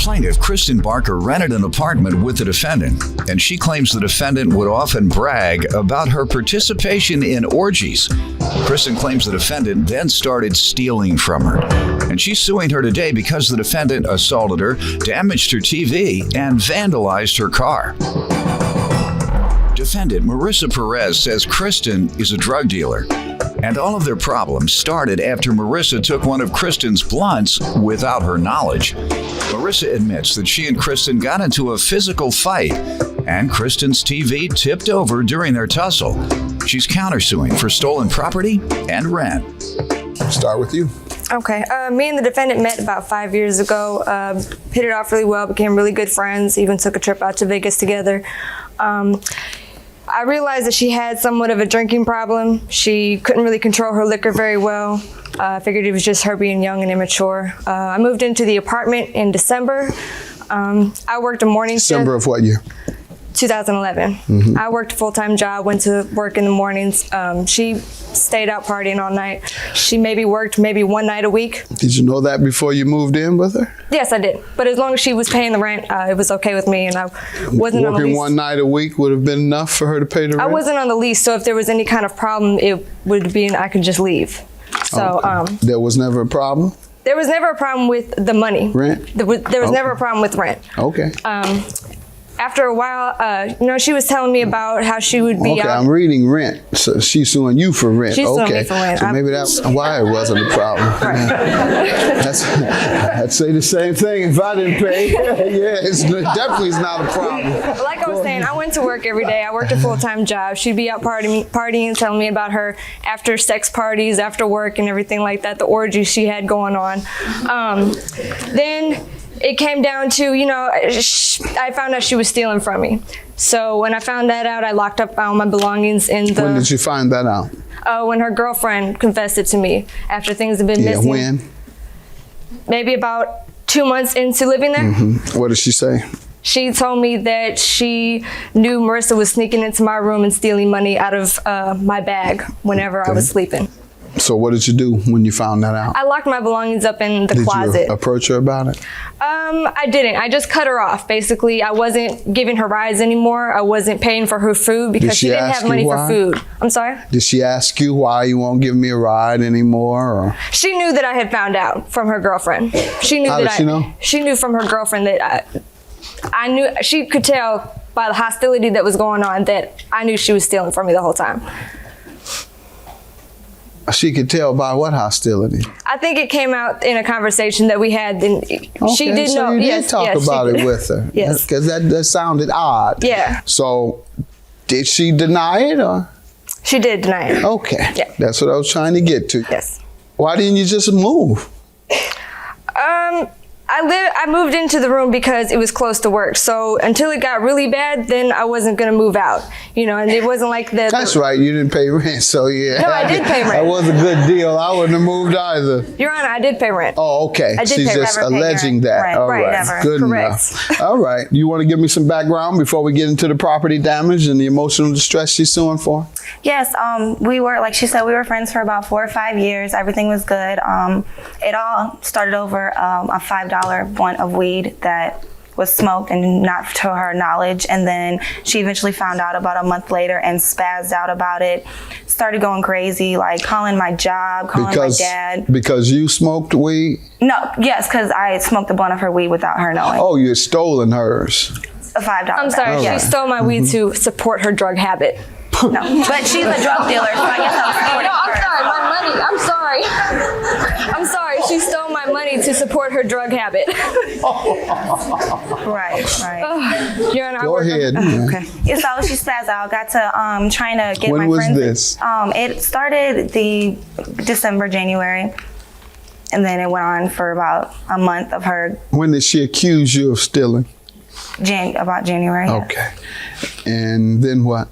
Plaintiff, Kristen Barker, rented an apartment with the defendant, and she claims the defendant would often brag about her participation in orgies. Kristen claims the defendant then started stealing from her, and she's suing her today because the defendant assaulted her, damaged her TV, and vandalized her car. Defendant Marissa Perez says Kristen is a drug dealer, and all of their problems started after Marissa took one of Kristen's blunts without her knowledge. Marissa admits that she and Kristen got into a physical fight, and Kristen's TV tipped over during their tussle. She's countersuing for stolen property and rent. Start with you. Okay, me and the defendant met about 5 years ago, hit it off really well, became really good friends, even took a trip out to Vegas together. I realized that she had somewhat of a drinking problem. She couldn't really control her liquor very well. I figured it was just her being young and immature. I moved into the apartment in December. I worked a morning shift. December of what year? 2011. Mm-hmm. I worked a full-time job, went to work in the mornings. She stayed out partying all night. She maybe worked one night a week. Did you know that before you moved in with her? Yes, I did. But as long as she was paying the rent, it was okay with me, and I wasn't on the lease. Working one night a week would have been enough for her to pay the rent? I wasn't on the lease, so if there was any kind of problem, it would be I could just leave. So okay. There was never a problem? There was never a problem with the money. Rent? There was never a problem with rent. Okay. After a while, she was telling me about how she would be okay, out. I'm reading rent. So she's suing you for rent. She's okay. suing me for rent. So maybe that's why it wasn't a problem. Right. I'd say the same thing if I didn't pay. Yeah, it definitely is not a problem. Like I was saying, I went to work every day. I worked a full-time job. She'd be out partying, telling me about her after sex parties, after work, and everything like that, the orgies she had going on. Then it came down to, I found out she was stealing from me. So when I found that out, I locked up all my belongings in the... When did you find that out? When her girlfriend confessed it to me after things had been missing. When? Maybe about 2 months into living there. Mm-hmm. What did she say? She told me that she knew Marissa was sneaking into my room and stealing money out of my bag whenever I was sleeping. So what did you do when you found that out? I locked my belongings up in the closet. Did you approach her about it? I didn't. I just cut her off. Basically, I wasn't giving her rides anymore. I wasn't paying for her food because she didn't have money for food. I'm sorry? Did she ask you why you won't give me a ride anymore? Or? She knew that I had found out from her girlfriend. She knew How did she know? She knew from her girlfriend that I knew. She could tell by the hostility that was going on that I knew she was stealing from me the whole time. She could tell by what hostility? I think it came out in a conversation that we had. She did know. You did talk about it with her. Yes. Because that sounded odd. Yeah. So, did she deny it or? She did deny it. Okay. Yeah. That's what I was trying to get to. Yes. Why didn't you just move? I moved into the room because it was close to work. So until it got really bad, then I wasn't going to move out. And it wasn't like that. That's right. You didn't pay rent. So yeah. No, I did pay rent. That was a good deal. I wouldn't have moved either. Your Honor, I did pay rent. Oh, okay. I did She's pay just rent. alleging that. Right. All Right. right. Never. Good Correct. enough. All right. You want to give me some background before we get into the property damage and the emotional distress she's suing for? Yes, we were, like she said, we were friends for about 4 or 5 years. Everything was good. It all started over a $5 blunt of weed that was smoked and not to her knowledge. And then she eventually found out about a month later and spazzed out about it. Started going crazy, like calling my job, calling my dad. Because you smoked weed? No, yes, because I smoked a blunt of her weed without her knowing. Oh, you had stolen hers. A $5. I'm sorry, she stole my weed to support her drug habit. No, but she's a drug dealer, so I guess I was supporting her. I'm sorry, my money. I'm sorry. I'm sorry. She stole my money to support her drug habit. Right. Your Honor, Go ahead. Okay. Yeah, so she spazzed out. Got to trying to get when my was friends. This? It started the December, January, and then it went on for about a month of her. When did she accuse you of stealing? About January. Okay. And then what?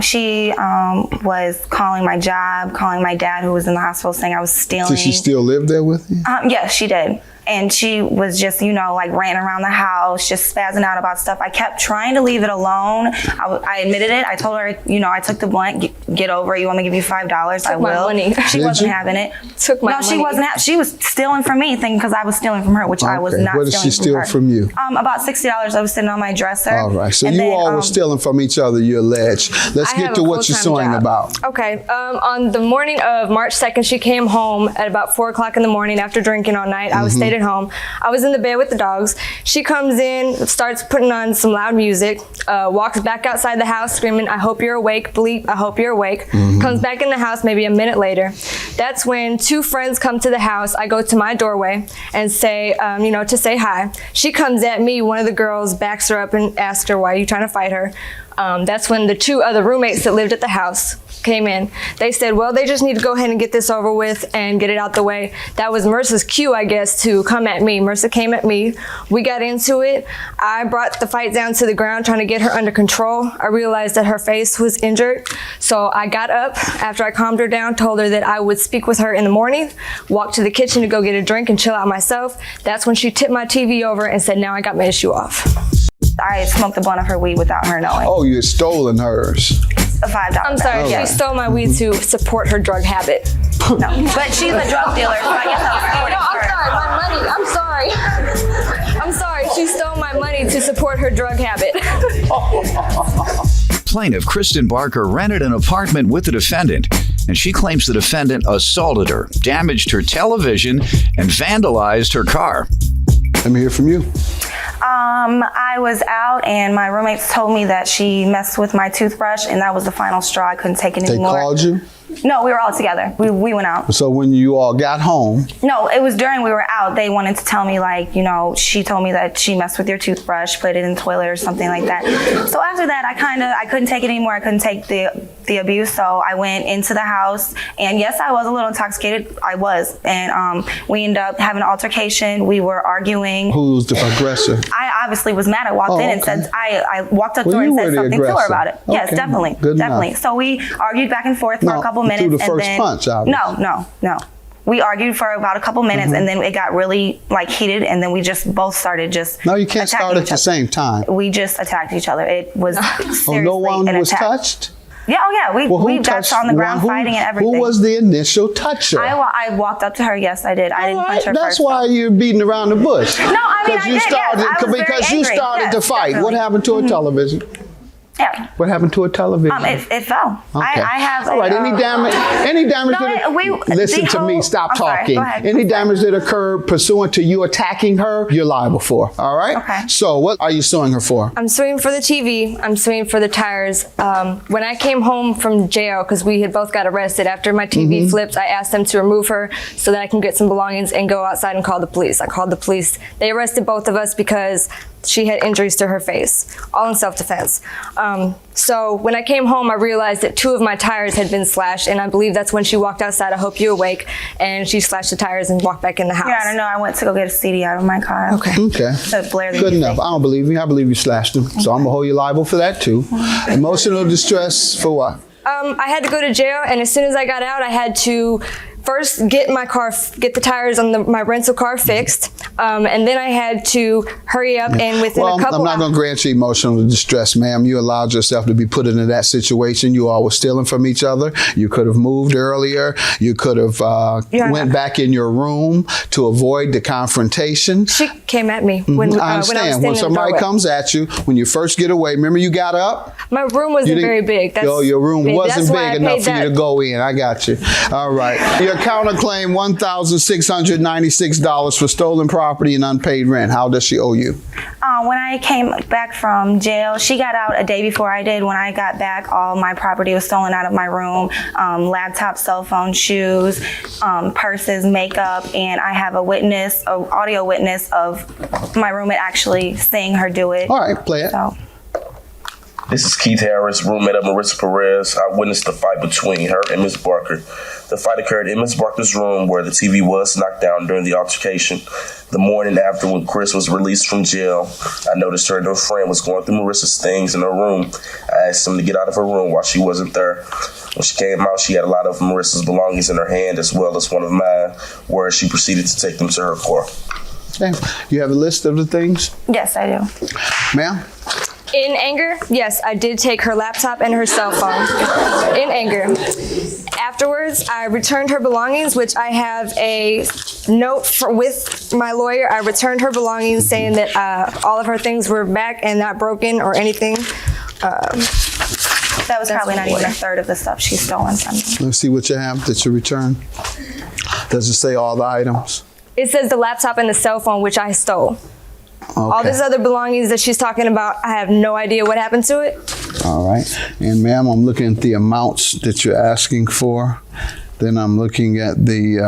She was calling my job, calling my dad who was in the hospital saying I was stealing. Did she still live there with you? Yes, she did. and she was just, you know, like ranting around the house, just spazzing out about stuff. I kept trying to leave it alone. I admitted it. I told her, you know, I took the blunt. Get over it. You want me to give you $5? I will. Money. She wasn't having it. Took my money. She wasn't. She was stealing from me, thinking because I was stealing from her, which I was not. What did she steal from you? About $60. I was sitting on my dresser. All right. So and you then, all were stealing from each other, you allege. Let's get to what you're suing about. Okay. On the morning of March 2nd, she came home at about 4 o'clock in the morning after drinking all night. I was stayed at home. I was in the bed with the dogs. She comes in, starts putting on some loud music, walks back outside the house screaming, "I hope you're awake, bleep, I hope you're awake." Comes back in the house maybe a minute later. That's when 2 friends come to the house. I go to my doorway and say, you know, to say hi. She comes at me. One of the girls backs her up and asks her, "Why are you trying to fight her?" That's when the 2 other roommates that lived at the house came in. They said, well, they just need to go ahead and get this over with and get it out the way. That was Marissa's cue, I guess, to come at me. Marissa came at me. We got into it. I brought the fight down to the ground, trying to get her under control. I realized that her face was injured. So I got up after I calmed her down, told her that I would speak with her in the morning, walked to the kitchen to go get a drink and chill out myself. That's when she tipped my TV over and said, now I got my issue off. I smoked a blunt of her weed without her knowing. Oh, you had stolen hers. A $5. I'm sorry, she stole my weed to support her drug habit. No, but she's a drug dealer, so I guess I was supporting her. I'm sorry, my money. I'm sorry. She stole my money to support her drug habit. Plaintiff Kristen Barker rented an apartment with the defendant, and she claims the defendant assaulted her, damaged her television, and vandalized her car. Let me hear from you. I was out and my roommates told me that she messed with my toothbrush, and that was the final straw. I couldn't take it anymore. They called you? No, we were all together. We went out. So when you all got home? No, it was during we were out. They wanted to tell me, like, you know, she told me that she messed with your toothbrush, put it in the toilet or something like that. So after that, I couldn't take it anymore. I couldn't take the abuse. So I went into the house, and yes, I was a little intoxicated. I was. And we ended up having an altercation. We were arguing. Who's the aggressor? I obviously was mad. I walked in and said, I walked up to her and said something to her about it. Okay. Yes, definitely. Good definitely. enough. So we argued back and forth for a couple minutes. Through the first punch, obviously. No. We argued for about a couple minutes, and then it got really heated, and then we just both started just. No, you can't start at the same time. We just attacked each other. It was seriously no one an was attack. touched? Yeah, we got on the ground fighting and everything. Who was the initial toucher? I walked up to her. Yes, I did. I didn't punch her first. That's why you're beating around the bush. No, I mean, I did. Because you started to fight. Definitely. What happened to a television? Yeah. What happened to a television? It fell. Okay. I have. All right. Any damage? Listen to me. Stop talking. Sorry, go ahead. Any damage that occurred pursuant to you attacking her, you're liable for. All right. Okay. So what are you suing her for? I'm suing for the TV. I'm suing for the tires. When I came home from jail, because we had both got arrested after my TV flipped, I asked them to remove her so that I can get some belongings and go outside and call the police. I called the police. They arrested both of us because she had injuries to her face, all in self-defense. So when I came home, I realized that 2 of my tires had been slashed, and I believe that's when she walked outside, "I hope you're awake," and she slashed the tires and walked back in the house. Yeah, I don't know. I went to go get a CD out of my car. Okay. To blare the Good music. enough. I don't believe you. I believe you slashed him. So I'm gonna hold you liable for that too. Emotional distress for what? I had to go to jail, and as soon as I got out, I had to first get the tires on my rental car fixed, and then I had to hurry up and within a couple. I'm not going to grant you emotional distress, ma'am. You allowed yourself to be put into that situation. You all were stealing from each other. You could have moved earlier. You could have went back in your room to avoid the confrontation. She came at me when I understand. When somebody comes at you, when you first get away, remember you got up? My room wasn't very big. Your room wasn't big enough for you to go in. I got you. All right. Your counterclaim, $1,696 for stolen property and unpaid rent. How does she owe you? When I came back from jail, she got out a day before I did. When I got back, all my property was stolen out of my room. Laptop, cell phone, shoes, purses, makeup, and I have an audio witness of my roommate actually seeing her do it. All right, play it. So. This is Keith Harris, roommate of Marissa Perez. I witnessed the fight between her and Ms. Barker. The fight occurred in Ms. Barker's room where the TV was knocked down during the altercation. The morning after, when Chris was released from jail, I noticed her and her friend was going through Marissa's things in her room. I asked them to get out of her room while she wasn't there. When she came out, she had a lot of Marissa's belongings in her hand as well as one of mine, where she proceeded to take them to her car. Okay. You have a list of the things? Yes, I do. Ma'am? In anger, yes, I did take her laptop and her cell phone. In anger. Afterwards, I returned her belongings, which I have a note with my lawyer. I returned her belongings saying that all of her things were back and not broken or anything. That was probably not even a third of the stuff she's stolen from me. Let's see what you have that you return. Does it say all the items? It says the laptop and the cell phone, which I stole. Okay. All these other belongings that she's talking about, I have no idea what happened to it. All right. And ma'am, I'm looking at the amounts that you're asking for. Then I'm looking at the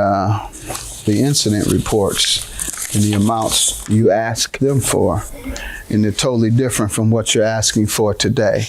incident reports and the amounts you ask them for. And they're totally different from what you're asking for today.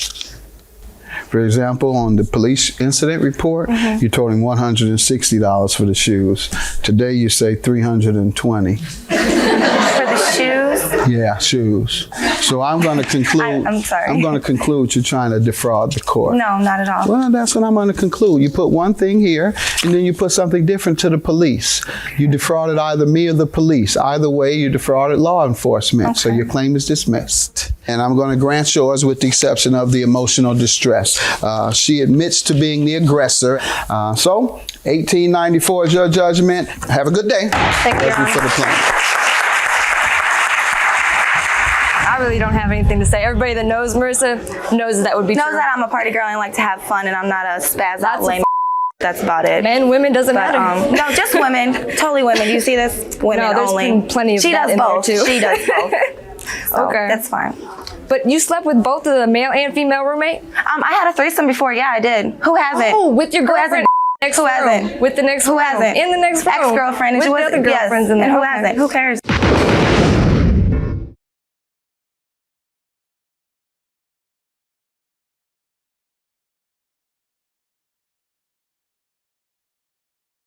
For example, on the police incident report, you told him $160 for the shoes. Today you say $320. For the shoes? Yeah, shoes. So I'm going to conclude. I'm sorry. I'm going to conclude you're trying to defraud the court. No, not at all. Well, that's what I'm going to conclude. You put one thing here, and then you put something different to the police. You defrauded either me or the police. Either way, you defrauded law enforcement. Okay. So your claim is dismissed. And I'm going to grant yours with the exception of the emotional distress. She admits to being the aggressor. So, 1894 is your judgment. Have a good day. Thank you, Your Honor. For the plaintiff. I really don't have anything to say. Everybody that knows Marissa knows that would be true. Knows that I'm a party girl and like to have fun and I'm not a spaz out lame. That's about it. Men, women, doesn't But, matter. no, just women. Totally women. You see this? Women No, there's only. been plenty of She that does in there, both. too. She does both. So, Okay. That's fine. But you slept with both of the male and female roommate? I had a threesome before. Yeah, I did. Who hasn't? Oh, with your Who girlfriend? hasn't? Next Who room. hasn't? With the next Who room. hasn't? In the next room. Ex-girlfriend. With She the wasn't- other girlfriends yes. in there. And who Okay. hasn't? Who cares?